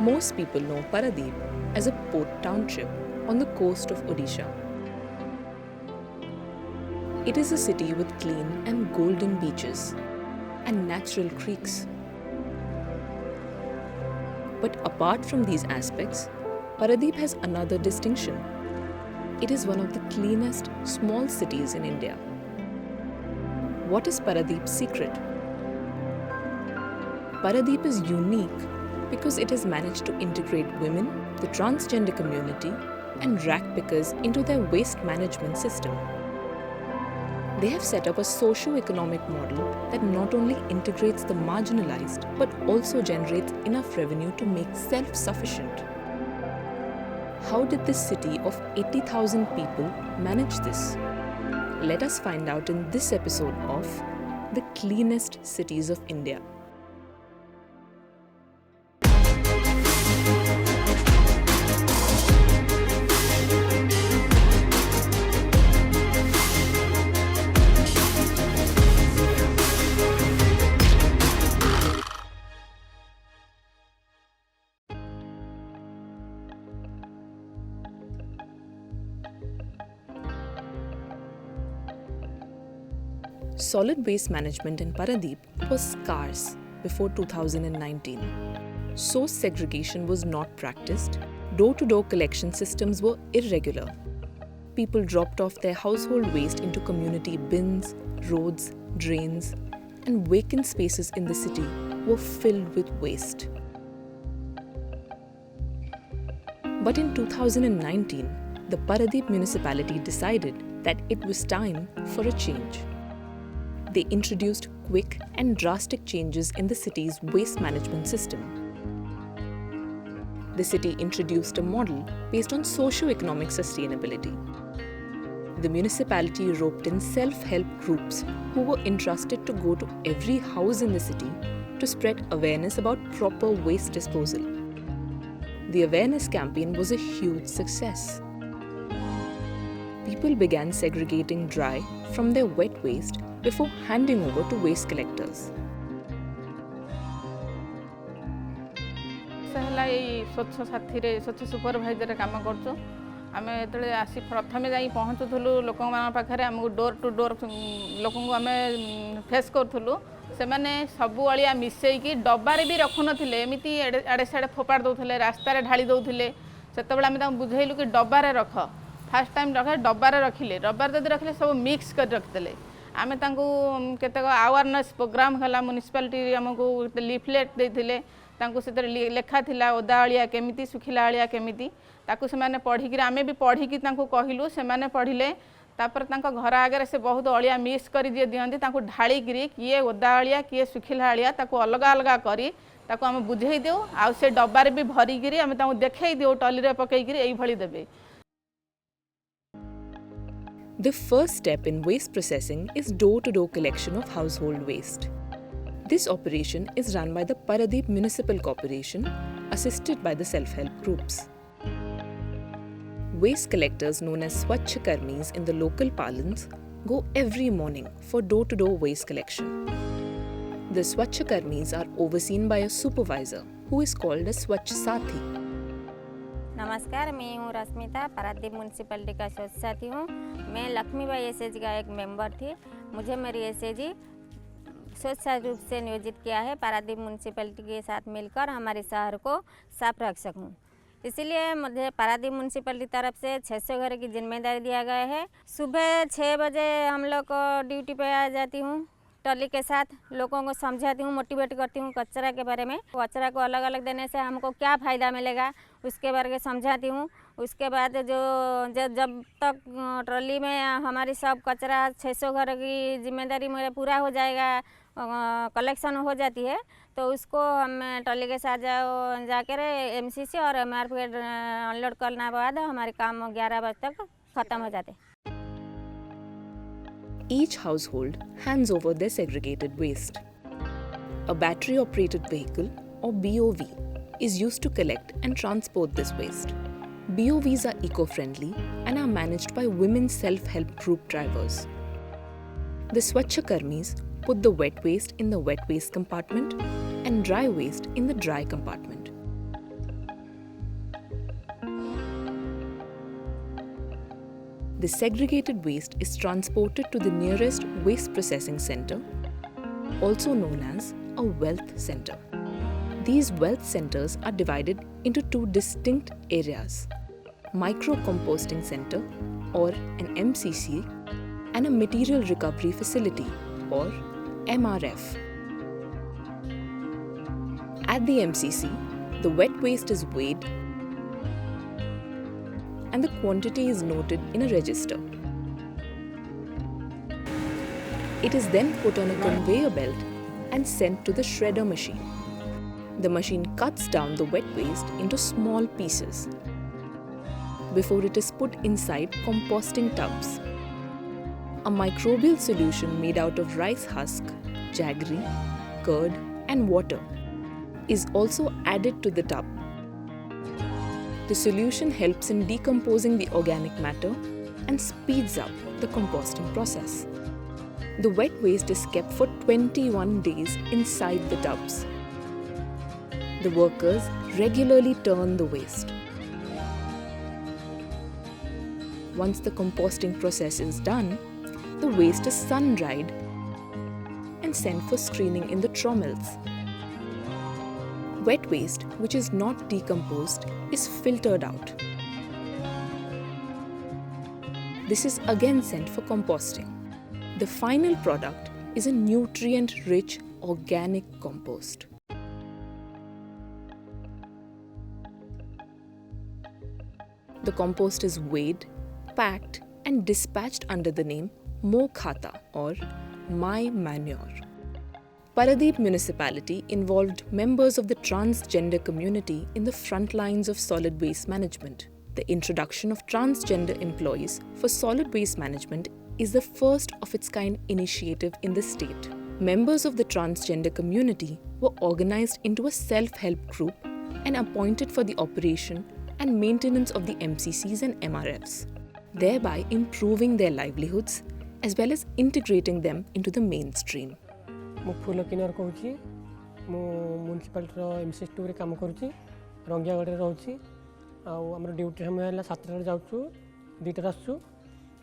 Most people know Paradeep as a port-township on the coast of Odisha. It is a city with clean and golden beaches and natural creeks. But apart from these aspects, Paradeep has another distinction. It is one of the cleanest small cities in India. What is Paradeep's secret? Paradeep is unique because it has managed to integrate women, the transgender community, and rag pickers into their waste management system. They have set up a socio-economic model that not only integrates the marginalised but also generates enough revenue to make self-sufficient. How did this city of 80,000 people manage this? Let us find out in this episode of The Cleanest Cities of India. Solid waste management in Paradeep was scarce before 2019. Source segregation was not practiced. Door-to-door collection systems were irregular. People dropped off their household waste into community bins, roads, drains, and vacant spaces in the city were filled with waste. But in 2019, the Paradeep municipality decided that it was time for a change. They introduced quick and drastic changes in the city's waste management system. The city introduced a model based on socio-economic sustainability. The municipality roped in self-help groups who were entrusted to go to every house in the city to spread awareness about proper waste disposal. The awareness campaign was a huge success. People began segregating dry from their wet waste before handing over to waste collectors. स्वच्छ साथी रे स्वच्छ supervisor काम करछो आमे एतले आसी प्रथमे जाई पहुंचुथलु लोक मान पाखरे हमकु डोर टू डोर लोकन को आमे फेस करथलु से माने सबु अलिया मिसई की डब्बा रे भी रखु नथिले एमिति आडे साडे फोपाड़ दउथले रास्ता रे ढाली दउथले सेतबेला आमे ता बुझाइलु कि डब्बा रे रख फर्स्ट टाइम रखे डब्बा रे रखिले डब्बा रे जदि रखिले सब मिक्स कर रखतले आमे तांको केतक अवेयरनेस प्रोग्राम हला म्युनिसिपालिटी हमकु लीफलेट देथिले तांको से लेखा थिला ओदा अलिया केमिति सुखिला अलिया केमिति ताकू से माने पढ़ी कि आमे भी पढ़ी कि तांको कहिलु से माने पढ़िले तापर तांको घर आगे से बहुत अलिया मिक्स करी दियंती तांको ढाली गिरी किए ओदा अलिया किए सुखिला अलिया ताको अलग अलग करी ताको आमे बुझेई देउ आ से डब्बा रे भी भरी गिरी आमे तांको देखेई देउ टली रे पकई गिरी एई भली देबे. The first step in waste processing is door-to-door collection of household waste. This operation is run by the Paradeep Municipal Corporation, assisted by the self-help groups. Waste collectors known as Swachhakarmis in the local parlance go every morning for door-to-door waste collection. The Swachhakarmis are overseen by a supervisor who is called a Swachh Sathi. नमस्कार, मैं हूँ Rashmita, Paradip municipality का स्वच्छ साथी हूँ. मैं Lakshmibai SAG का एक मेंबर थी. मुझे मेरी एसएजी स्वच्छ रूप से नियोजित किया है पारादीप म्यूनसिपलिटी के साथ मिलकर हमारे शहर को साफ रख सकूँ. इसीलिए मुझे पारादीप म्यूनसिपलिटी तरफ से 600 घर की जिम्मेदारी दिया गया है. सुबह 6 बजे हम लोग को ड्यूटी पे आ जाती हूँ. टली के साथ लोगों को समझाती हूँ, मोटिवेट करती हूँ कचरा के बारे में. कचरा को अलग अलग देने से हमको क्या फ़ायदा मिलेगा उसके बारे में समझाती हूँ. उसके बाद जब तक ट्रॉली में हमारी सब कचरा 600 घर की जिम्मेदारी मेरा पूरा हो जाएगा, कलेक्शन हो जाती है, तो उसको हम ट्रॉली के साथ जाकर एमसीसी और एमआरपी अनलोड करने के बाद हमारे काम 11 बजे तक ख़त्म हो जाते. Each household hands over their segregated waste. A battery-operated vehicle, or BOV, is used to collect and transport this waste. BOVs are eco-friendly and are managed by women self-help group drivers. The Swachhakarmis put the wet waste in the wet waste compartment and dry waste in the dry compartment. The segregated waste is transported to the nearest waste processing center, also known as a wealth center. These wealth centers are divided into two distinct areas: micro-composting center or an MCC and a material recovery facility or MRF. At the MCC, the wet waste is weighed and the quantity is noted in a register. It is then put on a conveyor belt and sent to the shredder machine. The machine cuts down the wet waste into small pieces before it is put inside composting tubs. A microbial solution made out of rice husk, jaggery, curd, and water is also added to the tub. The solution helps in decomposing the organic matter and speeds up the composting process. The wet waste is kept for 21 days inside the tubs. The workers regularly turn the waste. Once the composting process is done, the waste is sun-dried and sent for screening in the trommels. Wet waste, which is not decomposed, is filtered out. This is again sent for composting. The final product is a nutrient-rich organic compost. The compost is weighed, packed, and dispatched under the name Mo Khata or My Manure. Paradeep municipality involved members of the transgender community in the front lines of solid waste management. The introduction of transgender employees for solid waste management is the first of its kind initiative in the state. Members of the transgender community were organized into a self-help group and appointed for the operation and maintenance of the MCCs and MRFs, thereby improving their livelihoods as well as integrating them into the mainstream. ମୁଁ ଫୁଲ କିନର କହୁଛି ମୁଁ ମ୍ୟୁନିସିପାଲିଟିର MCC2 ରେ କାମ କରୁଛି ରଙ୍ଗିଆଗଡ଼ରେ ରହୁଛି ଆଉ ଆମର ଡ୍ୟୁଟି ସମୟ ହେଲା 7ଟାରେ ଯାଉଛୁ 2ଟାରେ ଆସୁଛୁ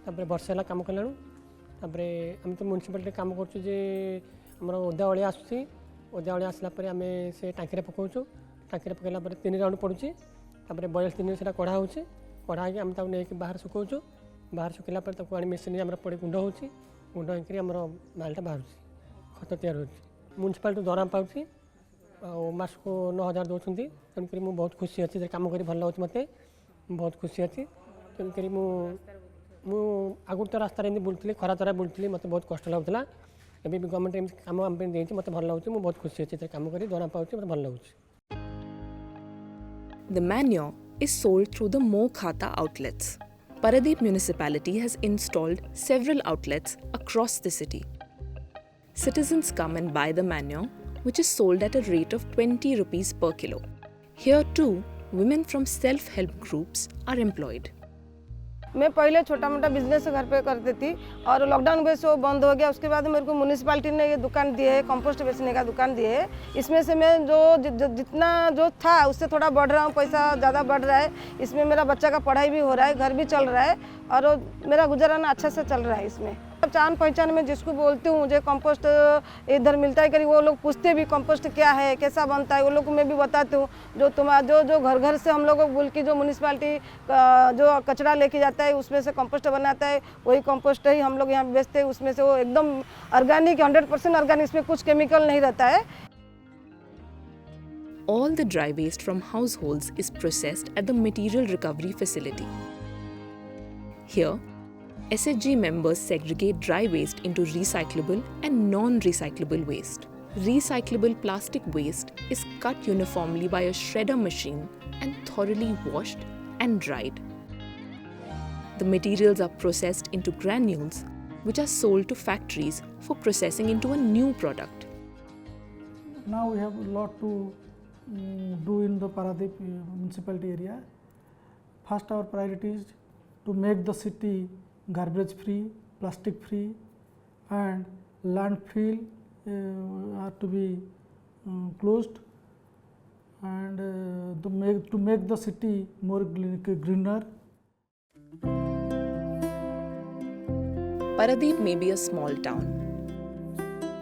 ତାପରେ ବର୍ଷେ ହେଲା କାମ କଲାଣୁ ତାପରେ ଆମେ ତ ମ୍ୟୁନିସିପାଲିଟିରେ କାମ କରୁଛୁ ଯେ ଆମର ଓଦା ଅଳିଆ ଆସୁଛି ଓଦା ଅଳିଆ ଆସିଲା ପରେ ଆମେ ସେ ଟାଙ୍କିରେ ପକାଉଛୁ ଟାଙ୍କିରେ ପକାଇଲା ପରେ 3 ରାଉଣ୍ଡ ପଡ଼ୁଛି ତାପରେ 42 ଦିନରେ ସେଟା କଢ଼ା ହେଉଛି କଢ଼ା ହେଇକି ଆମେ ତାକୁ ନେଇକି ବାହାରେ ଶୁକାଉଛୁ ବାହାରେ ଶୁଖିଲା ପରେ ତାକୁ ଆଣି ମେସିନରେ ଆମର ପଡ଼ି ଗୁଣ୍ଡ ହେଉଛି ଗୁଣ୍ଡ ହେଇକରି ଆମର ମାଲଟା ବାହାରୁଛି ଖତ ତିଆରି ହେଉଛି ମ୍ୟୁନିସିପାଲିଟି ଦରମା ପାଉଛି ଆଉ ମାସକୁ 9,000 ଦେଉଛନ୍ତି ତେଣୁକରି ମୁଁ ବହୁତ ଖୁସି ଅଛି ଯେ କାମ କରି ଭଲ ଲାଗୁଛି ମୋତେ ମୁଁ ବହୁତ ଖୁସି ଅଛି ତେଣୁକରି ମୁଁ ଆଗରୁ ତ ରାସ୍ତାରେ ଏମିତି ବୁଲୁଥିଲି ଖରା ତରା ବୁଲୁଥିଲି ମୋତେ ବହୁତ କଷ୍ଟ ଲାଗୁଥିଲା ଏବେ ବି ଗଭର୍ଣ୍ଣମେଣ୍ଟ ଏମିତି କାମ ଆମ ପାଇଁ ଦେଇଛି ମୋତେ ଭଲ ଲାଗୁଛି ମୁଁ ବହୁତ ଖୁସି ଅଛି ଯେ କାମ କରି ଦରମା ପାଉଛି ମୋତେ ଭଲ ଲାଗୁଛି. The manure is sold through the Mo Khata outlets. Paradeep municipality has installed several outlets across the city. Citizens come and buy the manure, which is sold at a rate of 20 rupees per kilo. Here too, women from self-help groups are employed. मैं पहले छोटा मोटा business घर पे करती थी और lockdown में से वो बंद हो गया उसके बाद मेरे को म्यूनिसिपालिटी ने ये दुकान दिए है कंपोस्ट बेचने का दुकान दिए है इसमें से मैं जितना जो था उससे थोड़ा बढ़ रहा हूँ पैसा ज़्यादा बढ़ रहा है इसमें मेरा बच्चा का पढ़ाई भी हो रहा है घर भी चल रहा है और मेरा गुजाराना अच्छा से चल रहा है इसमें जान पहचान में जिसको बोलती हूँ मुझे कंपोस्ट इधर मिलता है करी वो लोग पूछते भी कंपोस्ट क्या है कैसा बनता है वो लोग को मैं भी बताती हूँ जो घर घर से हम लोग को बोल की जो म्यूनिसिपालिटी जो कचरा लेके जाता है उसमें से कंपोस्ट बनाता है वही कंपोस्ट ही हम लोग यहाँ बेचते हैं उसमें से वो एकदम ऑर्गेनिक 100% ऑर्गेनिक इसमें कुछ केमिकल नहीं रहता है. All the dry waste from households is processed at the material recovery facility. Here, SHG members segregate dry waste into recyclable and non-recyclable waste. Recyclable plastic waste is cut uniformly by a shredder machine and thoroughly washed and dried. The materials are processed into granules, which are sold to factories for processing into a new product. Now we have a lot to do in the Paradeep municipality area. First, our priority is to make the city garbage free, plastic free, and landfill are to be closed, and to make the city more greener. Paradeep may be a small town,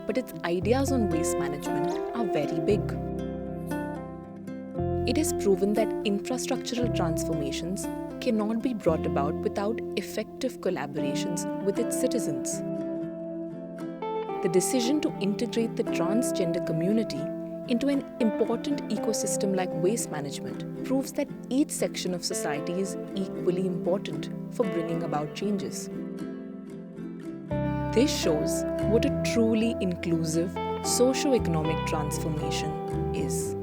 but its ideas on waste management are very big. It is proven that infrastructural transformations cannot be brought about without effective collaborations with its citizens. The decision to integrate the transgender community into an important ecosystem like waste management proves that each section of society is equally important for bringing about changes. This shows what a truly inclusive socio-economic transformation is.